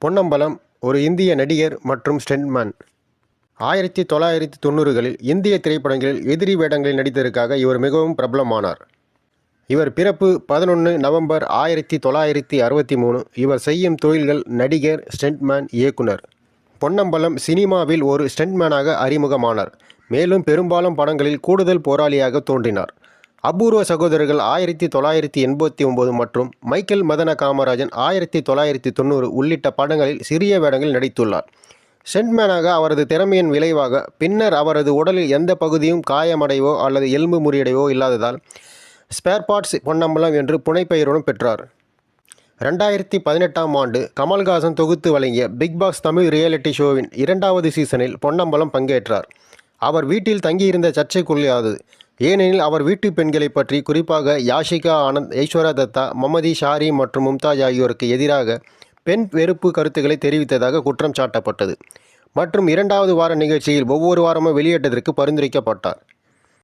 பொன்னம்பலம் ஒரு இந்திய நடிகர் மற்றும் ஸ்டண்ட்மேன். 1990களில் இந்திய திரைப்படங்களில் எதிரி வேடங்களில் நடித்ததற்காக இவர் மிகவும் பிரபலமானார். இவர் பிறப்பு 11 நவம்பர் 1963. இவர் செய்யும் தொழில்கள் நடிகர், ஸ்டண்ட்மேன், இயக்குனர். பொன்னம்பலம் சினிமாவில் ஒரு ஸ்டண்ட்மேனாக அறிமுகமானார். மேலும் பெரும்பாலும் படங்களில் கூடுதல் போராளியாக தோன்றினார். அபூர்வ சகோதரர்கள் 1989 மற்றும் மைக்கேல் மதன காமராஜன் 1990 உள்ளிட்ட படங்களில் சிறிய வேடங்களில் நடித்துள்ளார். ஸ்டண்ட்மேனாக அவரது திறமையின் விளைவாக பின்னர் அவரது உடலில் எந்த பகுதியும் காயமடைவோ அல்லது எலும்பு முறியடைவோ இல்லாததால் ஸ்பேர் பார்ட்ஸ் பொன்னம்பலம் என்று புனைப்பெயருடன் பெற்றார். 2018ஆம் ஆண்டு கமல்ஹாசன் தொகுத்து வழங்கிய பிக் பாஸ் தமிழ் ரியாலிட்டி ஷோவின் 2வது சீசனில் பொன்னம்பலம் பங்கேற்றார். அவர் வீட்டில் தங்கியிருந்த சர்ச்சைக்குள்ளாதது. ஏனெனில் அவர் வீட்டு பெண்களை பற்றி, குறிப்பாக யாஷிகா ஆனந்த், ஐஸ்வர்யா தத்தா, மமதி, ஷாரி மற்றும் மும்தாஜ் ஆகியோருக்கு எதிராக பெண் வெறுப்பு கருத்துக்களை தெரிவித்ததாக குற்றம் சாட்டப்பட்டது மற்றும் 2வது வார நிகழ்ச்சியில் ஒவ்வொரு வாரமும் வெளியேற்றத்திற்கு பரிந்துரைக்கப்பட்டார்.